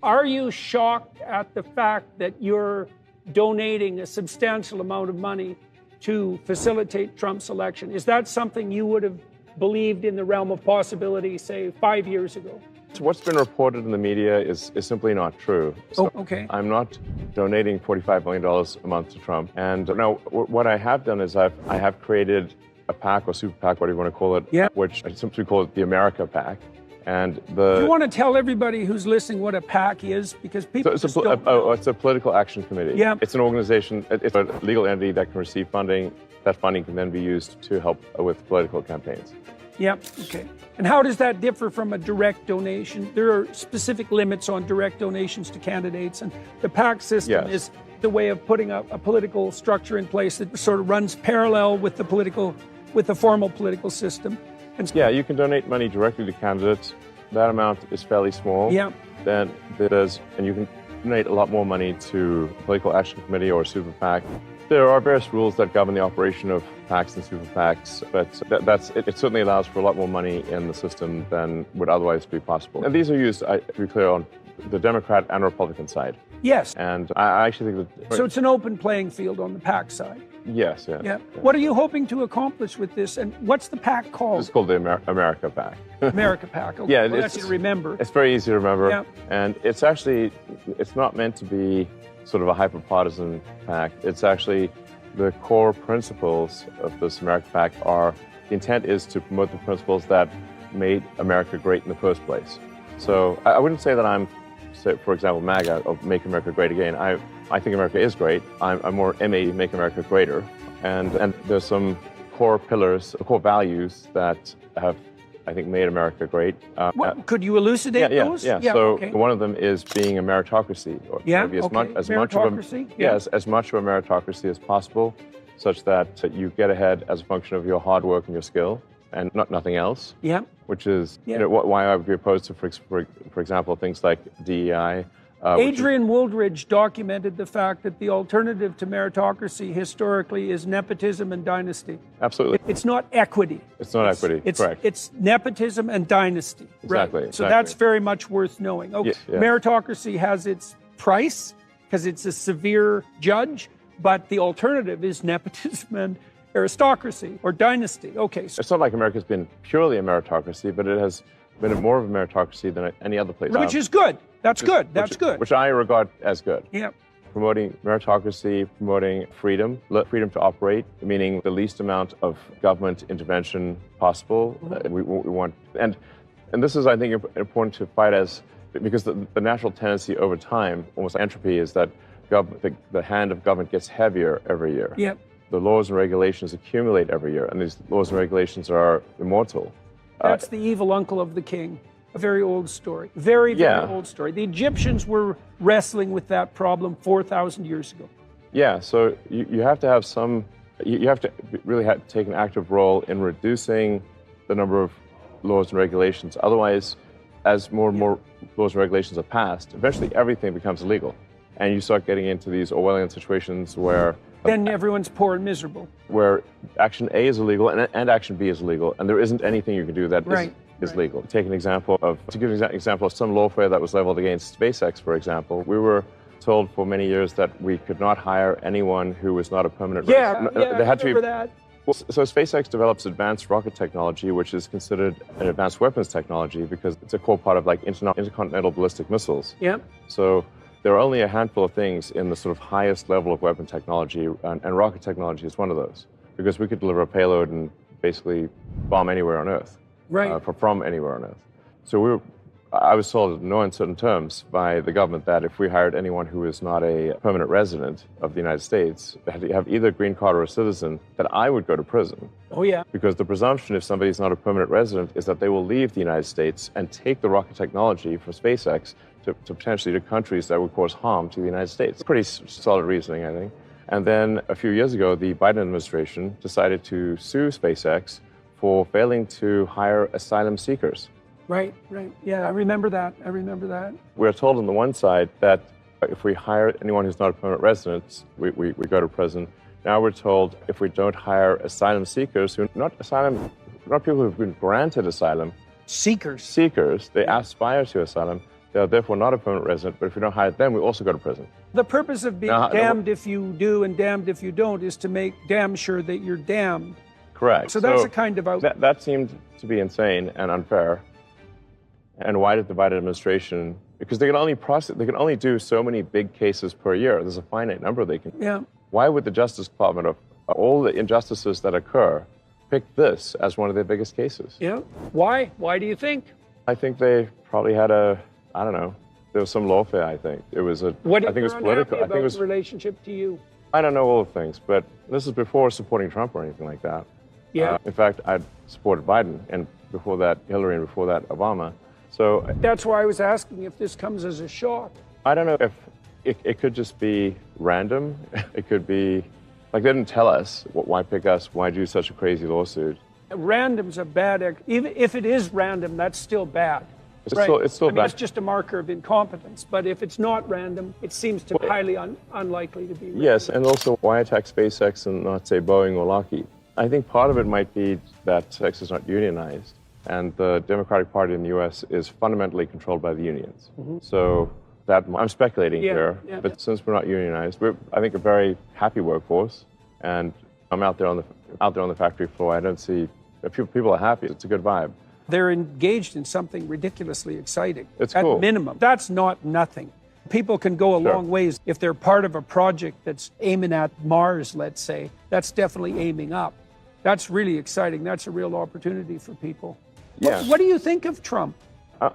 Are you shocked at the fact that you're donating a substantial amount of money to facilitate Trump's election? Is that something you would have believed in the realm of possibility, say, 5 years ago? So what's been reported in the media is simply not true. So okay. I'm not donating $45 million a month to Trump. And now what I have done is I have created a PAC or super PAC, whatever you want to call it, which I simply call it the America PAC. And you want to tell everybody who's listening what a PAC is? Because people it's a political action committee. Yeah. It's an organization, it's a legal entity that can receive funding. That funding can then be used to help with political campaigns. Yep, okay. And how does that differ from a direct donation? There are specific limits on direct donations to candidates, and the PAC system is the way of putting a political structure in place that sort of runs parallel with the formal political system. And yeah, you can donate money directly to candidates. That amount is fairly small. Yeah. And you can donate a lot more money to a political action committee or a super PAC. There are various rules that govern the operation of PACs and super PACs, but it certainly allows for a lot more money in the system than would otherwise be possible. And these are used, to be clear, on the Democrat and Republican side. Yes. And I actually think that... So it's an open playing field on the PAC side. Yes, yes. Yeah. What are you hoping to accomplish with this? And what's the PAC called? It's called the America PAC. America PAC. Okay. Yeah, well, that's easy to remember. It's very easy to remember. Yeah. And it's not meant to be sort of a hyper-partisan PAC. It's actually the core principles of this America PAC the intent is to promote the principles that made America great in the first place. So I wouldn't say that I'm, for example, MAGA, or Make America Great Again. I think America is great. I'm more MA, Make America Greater. And there's some core pillars, core values that have, I think, made America great. Could you elucidate those? Yeah. So one of them is being a meritocracy. Or maybe as much of a meritocracy as possible, such that you get ahead as a function of your hard work and your skill, and nothing else. Yeah. Which is why I would be opposed to, for example, things like DEI. Adrian Wooldridge documented the fact that the alternative to meritocracy historically is nepotism and dynasty. Absolutely. It's not equity. It's not equity, correct. It's nepotism and dynasty. Exactly. Right? So that's very much worth knowing. Okay. Yeah. Meritocracy has its price because it's a severe judge, but the alternative is nepotism and aristocracy or dynasty. Okay. So it's not like America's been purely a meritocracy, but it has been more of a meritocracy than any other place. Which is good. That's good. That's good. Which I regard as good. Yeah. Promoting meritocracy, promoting freedom to operate, meaning the least amount of government intervention possible. Mm-hmm. We want, and this is, I think, important to fight because the natural tendency over time, almost entropy, is that the hand of government gets heavier every year. Yeah. The laws and regulations accumulate every year, and these laws and regulations are immortal. That's the evil uncle of the king. A very old story. Very old story. The Egyptians were wrestling with that problem 4,000 years ago. Yeah, so you have to have you have to really take an active role in reducing the number of laws and regulations. Otherwise, as more and more laws and regulations are passed, eventually everything becomes illegal. And you start getting into these Orwellian situations where... Then everyone's poor and miserable. Where action A is illegal and action B is illegal, and there isn't anything you can do that is legal. To give an example of some lawfare that was leveled against SpaceX, for example, we were told for many years that we could not hire anyone who was not a permanent resident. They had to remember that. Well, so SpaceX develops advanced rocket technology, which is considered an advanced weapons technology because it's a core part of intercontinental ballistic missiles. Yeah. So there are only a handful of things in the sort of highest level of weapon technology, and rocket technology is one of those, because we could deliver a payload and basically bomb anywhere on Earth. Right. From anywhere on Earth. So I was told in no uncertain terms by the government that if we hired anyone who is not a permanent resident of the United States, they had to have either a green card or a citizen, that I would go to prison. Oh, yeah. Because the presumption if somebody's not a permanent resident is that they will leave the United States and take the rocket technology from SpaceX to potentially to countries that would cause harm to the United States. Pretty solid reasoning, I think. And then a few years ago, the Biden administration decided to sue SpaceX for failing to hire asylum seekers. Right. Yeah, I remember that. We're told on the one side that if we hire anyone who's not a permanent resident, we go to prison. Now we're told if we don't hire asylum seekers, who not people who've been granted asylum. Seekers. They aspire to asylum. They are therefore not a permanent resident, but if we don't hire them, we also go to prison. The purpose of being damned if you do and damned if you don't is to make damn sure that you're damned. Correct. So that's a kind of that seemed to be insane and unfair. And why did the Biden administration? Because they can only do so many big cases per year. There's a finite number they can. Yeah. Why would the Justice Department, of all the injustices that occur, pick this as one of their biggest cases? Yeah. Why? Why do you think? I think they probably had I don't know. There was some lawfare, I think. It was I think it was political. I think it was relationship to you. I don't know all the things, but this is before supporting Trump or anything like that. Yeah. In fact, I supported Biden, and before that, Hillary, and before that, Obama. So that's why I was asking if this comes as a shock. I don't know if it could just be random. It could be like they didn't tell us why pick us, why do such a crazy lawsuit. Random's a bad. Even if it is random, that's still bad. It's still bad. It's just a marker of incompetence. But if it's not random, it seems to be highly unlikely to be random. Yes, and also why attack SpaceX and not say Boeing or Lockheed? I think part of it might be that SpaceX is not unionized, and the Democratic Party in the U.S. is fundamentally controlled by the unions. Mm-hmm. So that I'm speculating here, but since we're not unionized, we're I think a very happy workforce, and I'm out there on the factory floor. I don't see if people are happy. It's a good vibe. They're engaged in something ridiculously exciting. It's cool. At minimum, that's not nothing. People can go a long ways if they're part of a project that's aiming at Mars, let's say. That's definitely aiming up. That's really exciting. That's a real opportunity for people. Yeah. What do you think of Trump? I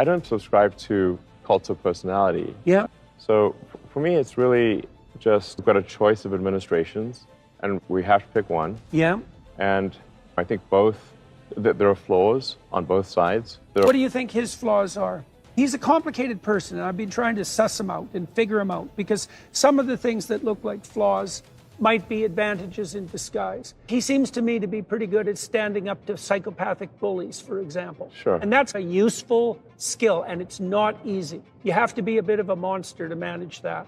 don't subscribe to cults of personality. Yeah. So for me, it's really just we've got a choice of administrations, and we have to pick one. Yeah. And I think there are flaws on both sides. What do you think his flaws are? He's a complicated person, and I've been trying to suss him out and figure him out, because some of the things that look like flaws might be advantages in disguise. He seems to me to be pretty good at standing up to psychopathic bullies, for example. Sure. And that's a useful skill, and it's not easy. You have to be a bit of a monster to manage that.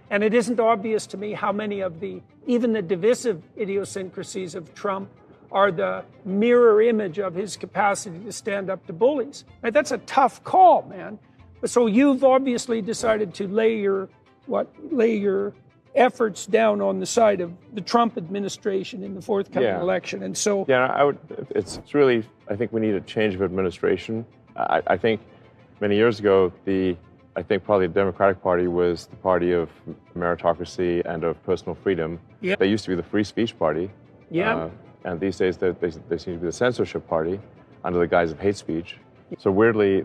And it isn't obvious to me how many of even the divisive idiosyncrasies of Trump are the mirror image of his capacity to stand up to bullies. Right? That's a tough call, man. So you've obviously decided to lay your efforts down on the side of the Trump administration in the forthcoming election. And so it's really, I think we need a change of administration. I think many years ago, I think probably the Democratic Party was the party of meritocracy and of personal freedom. Yeah. They used to be the free speech party. Yeah. And these days, they seem to be the censorship party under the guise of hate speech. So weirdly,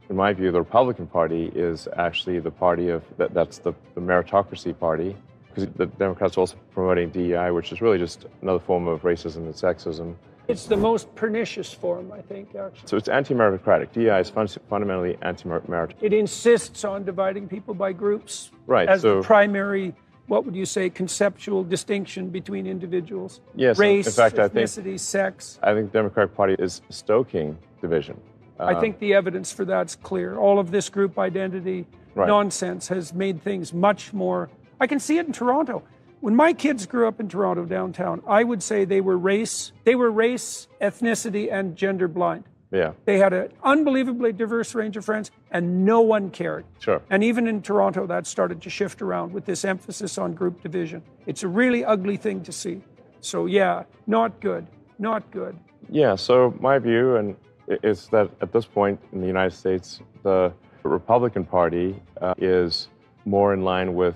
in my view, the Republican Party is actually the party of that's the meritocracy party, because the Democrats are also promoting DEI, which is really just another form of racism and sexism. It's the most pernicious form, I think, actually. So it's anti-meritocratic. DEI is fundamentally anti-meritocratic. It insists on dividing people by groups as the primary, what would you say, conceptual distinction between individuals. Yes, race, in fact, ethnicity, sex. I think the Democratic Party is stoking division. I think the evidence for that's clear. All of this group identity nonsense has made things much more. I can see it in Toronto. When my kids grew up in Toronto downtown, I would say they were race, ethnicity, and gender blind. Yeah. They had an unbelievably diverse range of friends, and no one cared. Sure. And even in Toronto, that started to shift around with this emphasis on group division. It's a really ugly thing to see. So yeah, not good. Not good. Yeah, so my view is that at this point in the United States, the Republican Party is more in line with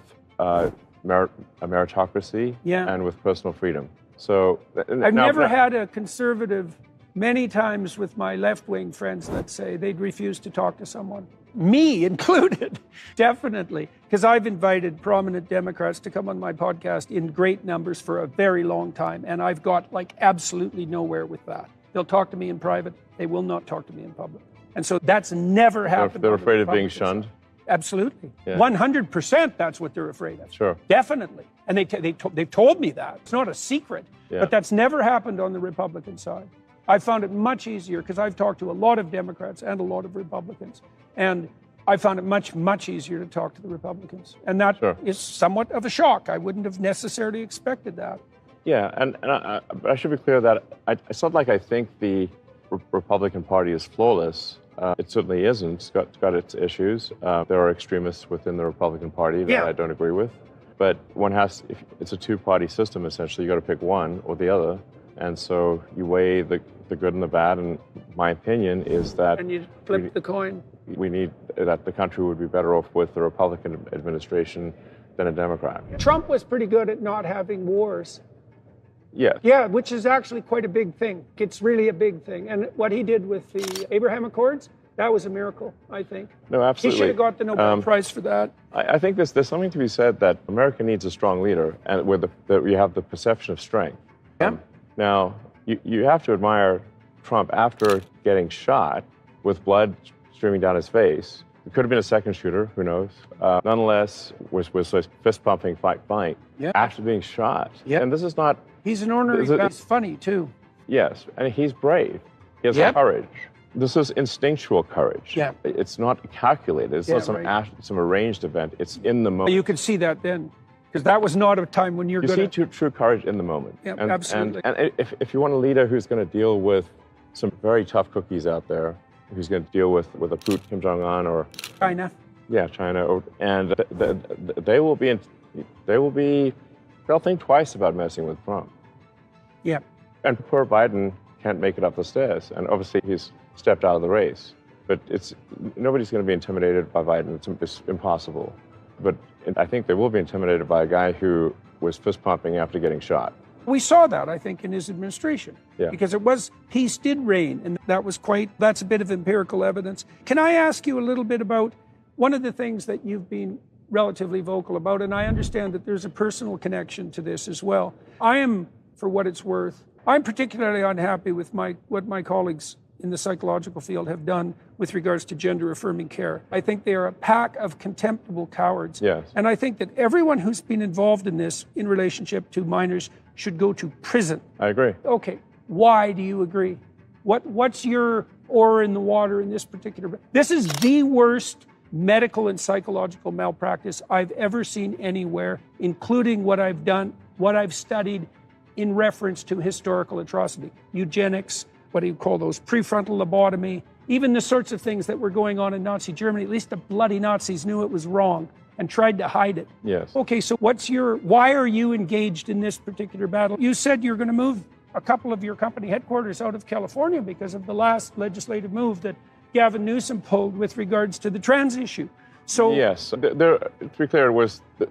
meritocracy and with personal freedom. So I've never had a conservative. Many times with my left-wing friends, let's say, they'd refuse to talk to someone, me included, definitely, because I've invited prominent Democrats to come on my podcast in great numbers for a very long time, and I've got absolutely nowhere with that. They'll talk to me in private. They will not talk to me in public. And so that's never happened. They're afraid of being shunned? Absolutely. Yeah. 100% that's what they're afraid of. Sure. Definitely. And they've told me that. It's not a secret. Yeah. But that's never happened on the Republican side. I found it much easier because I've talked to a lot of Democrats and a lot of Republicans. And I found it much, much easier to talk to the Republicans. And that is somewhat of a shock. I wouldn't have necessarily expected that. Yeah, and I should be clear that it's not like I think the Republican Party is flawless. It certainly isn't. It's got its issues. There are extremists within the Republican Party that I don't agree with. But if it's a two-party system, essentially, you got to pick one or the other. And so you weigh the good and the bad. And my opinion is that... And you flip the coin. That the country would be better off with the Republican administration than a Democrat. Trump was pretty good at not having wars. Yeah. Yeah, which is actually quite a big thing. It's really a big thing. And what he did with the Abraham Accords, that was a miracle, I think. No, absolutely. He should have got the Nobel Prize for that. I think there's something to be said that America needs a strong leader, and where you have the perception of strength. Yeah. Now, you have to admire Trump after getting shot with blood streaming down his face. It could have been a second shooter, who knows? Nonetheless, was fist pumping, fight after being shot. Yeah. And this is not... He's an ornery guy. He's funny, too. Yes, and he's brave. He has courage. This is instinctual courage. Yeah. It's not calculated. It's not some arranged event. It's in the moment. You could see that then, because that was not a time when you're going to... You see true courage in the moment. Yeah, absolutely. And if you want a leader who's going to deal with some very tough cookies out there, who's going to deal with a Putin, Kim Jong-un, or... China. Yeah, China. And they'll think twice about messing with Trump. Yeah. And poor Biden can't make it up the stairs. And obviously he's stepped out of the race. But nobody's going to be intimidated by Biden. It's impossible. But I think they will be intimidated by a guy who was fist pumping after getting shot. We saw that, I think, in his administration. Yeah. Because peace did reign, and that's a bit of empirical evidence. Can I ask you a little bit about one of the things that you've been relatively vocal about, and I understand that there's a personal connection to this as well. I am, for what it's worth, I'm particularly unhappy with what my colleagues in the psychological field have done with regards to gender-affirming care. I think they are a pack of contemptible cowards. Yes. And I think that everyone who's been involved in this in relationship to minors should go to prison. I agree. Okay, why do you agree? What's your oar in the water in this particular... This is the worst medical and psychological malpractice I've ever seen anywhere, including what I've done, what I've studied in reference to historical atrocity. Eugenics, what do you call those, prefrontal lobotomy, even the sorts of things that were going on in Nazi Germany. At least the bloody Nazis knew it was wrong and tried to hide it. Yes. Okay, so why are you engaged in this particular battle? You said you're going to move a couple of your company headquarters out of California because of the last legislative move that Gavin Newsom pulled with regards to the trans issue. So yes, to be clear,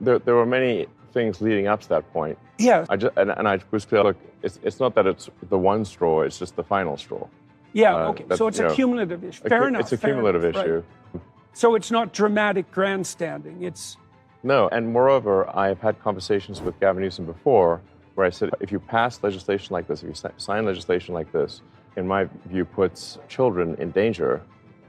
there were many things leading up to that point. Yeah. I was clear, look, it's not that it's the one straw, it's just the final straw. Yeah, okay. So it's a cumulative issue. Fair enough. It's a cumulative issue. Right. So it's not dramatic grandstanding. It's... No, and moreover, I've had conversations with Gavin Newsom before where I said, if you pass legislation like this, if you sign legislation like this, in my view, puts children in danger,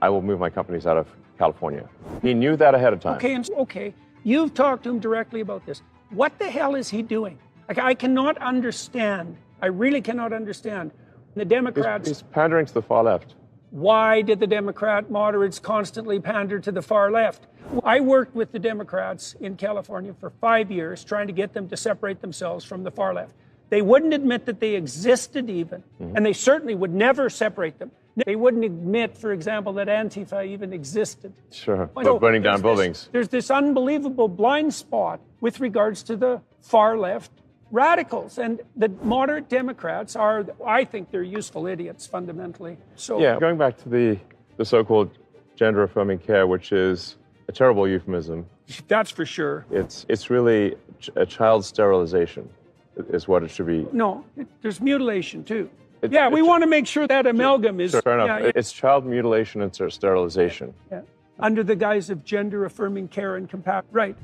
I will move my companies out of California. He knew that ahead of time. Okay. You've talked to him directly about this. What the hell is he doing? Like, I cannot understand. I really cannot understand. The Democrats... He's pandering to the far left. Why did the Democrat moderates constantly pander to the far left? I worked with the Democrats in California for 5 years, trying to get them to separate themselves from the far left. They wouldn't admit that they existed even, and they certainly would never separate them. They wouldn't admit, for example, that Antifa even existed. Sure, so burning down buildings. There's this unbelievable blind spot with regards to the far left radicals. And the moderate Democrats I think they're useful idiots, fundamentally. So yeah, going back to the so-called gender-affirming care, which is a terrible euphemism. That's for sure. It's really a child sterilization is what it should be. No, there's mutilation, too. We want to make sure that amalgam is... Fair enough. Yeah. It's child mutilation and sterilization. Yeah. Under the guise of gender-affirming care and compassion. Right.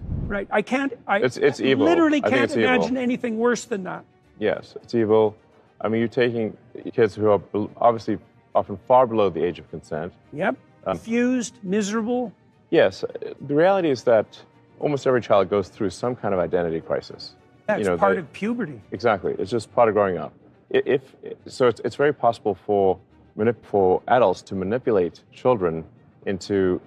It's evil. Literally can't imagine anything worse than that. Yes, it's evil. I mean, you're taking kids who are obviously often far below the age of consent. Yep. Confused, miserable. Yes. The reality is that almost every child goes through some kind of identity crisis. That's part of puberty. Exactly. It's just part of growing up. It's very possible for adults to manipulate children who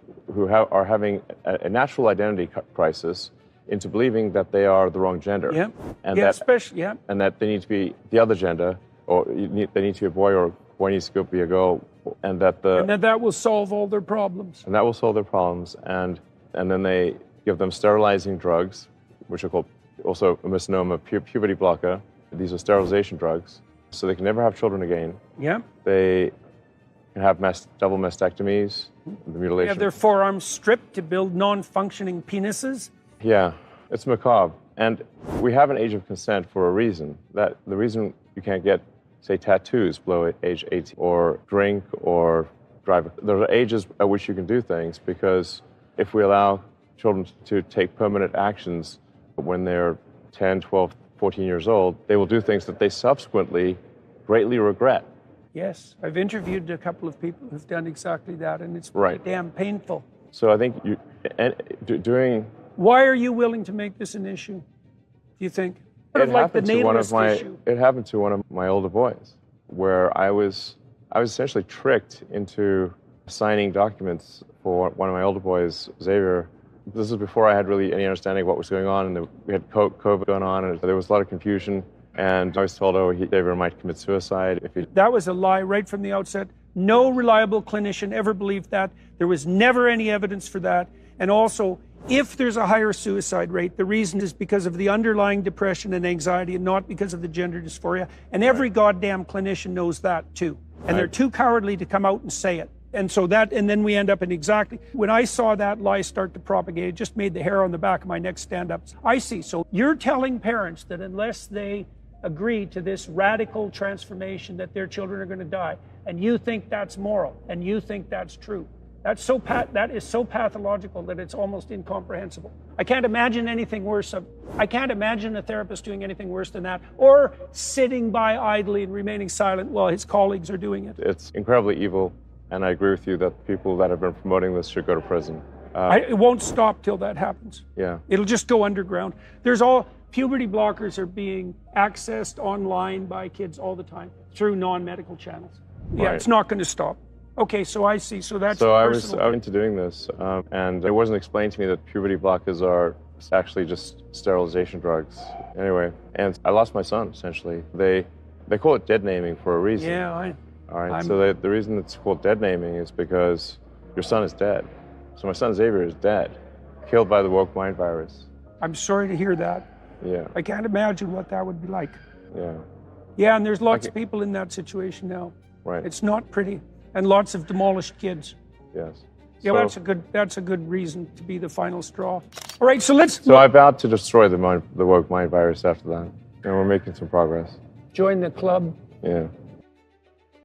are having a natural identity crisis into believing that they are the wrong gender. Yeah. And and that they need to be the other gender, or they need to be a boy, or boy needs to be a girl, and that that will solve all their problems. And that will solve their problems. And then they give them sterilizing drugs, which are called also a misnomer, puberty blocker. These are sterilization drugs, so they can never have children again. Yeah. They can have double mastectomies, the mutilation. They have their forearms stripped to build non-functioning penises. Yeah, it's macabre. And we have an age of consent for a reason. That the reason you can't get, say, tattoos below age 18, or drink, or drive. There are ages at which you can do things, because if we allow children to take permanent actions when they're 10, 12, 14 years old, they will do things that they subsequently greatly regret. Yes, I've interviewed a couple of people who've done exactly that, and it's Right. damn painful. So I think doing... Why are you willing to make this an issue, do you think? Sort of like the natalist issue. It happened to one of my older boys, where I was essentially tricked into signing documents for one of my older boys, Xavier. This is before I had really any understanding of what was going on, and we had COVID going on, and there was a lot of confusion. And I was told, Xavier might commit suicide if he... That was a lie right from the outset. No reliable clinician ever believed that. There was never any evidence for that. And also, if there's a higher suicide rate, the reason is because of the underlying depression and anxiety, and not because of the gender dysphoria. And every goddamn clinician knows that too. And they're too cowardly to come out and say it. And so and then we end up in exactly, when I saw that lie start to propagate, it just made the hair on the back of my neck stand up. I see. So you're telling parents that unless they agree to this radical transformation, that their children are going to die, and you think that's moral, and you think that's true. That is so pathological that it's almost incomprehensible. I can't imagine anything worse. I can't imagine a therapist doing anything worse than that, or sitting by idly and remaining silent while his colleagues are doing it. It's incredibly evil, and I agree with you that people that have been promoting this should go to prison. It won't stop till that happens. Yeah. It'll just go underground. Puberty blockers are being accessed online by kids all the time through non-medical channels. Yeah, It's not going to stop. Okay, so I see. So that's I was into doing this, and it wasn't explained to me that puberty blockers are actually just sterilization drugs. Anyway, and I lost my son, essentially. They call it dead naming for a reason. Yeah, All right, so the reason it's called dead naming is because your son is dead. So my son Xavier is dead, killed by the woke mind virus. I'm sorry to hear that. Yeah. I can't imagine what that would be like. Yeah. Yeah, and there's lots of people in that situation now. Right. It's not pretty. And lots of demolished kids. Yes. Yeah, so, that's a good reason to be the final straw. All right, so let's... So I vowed to destroy the woke mind virus after that. And we're making some progress. Join the club. Yeah.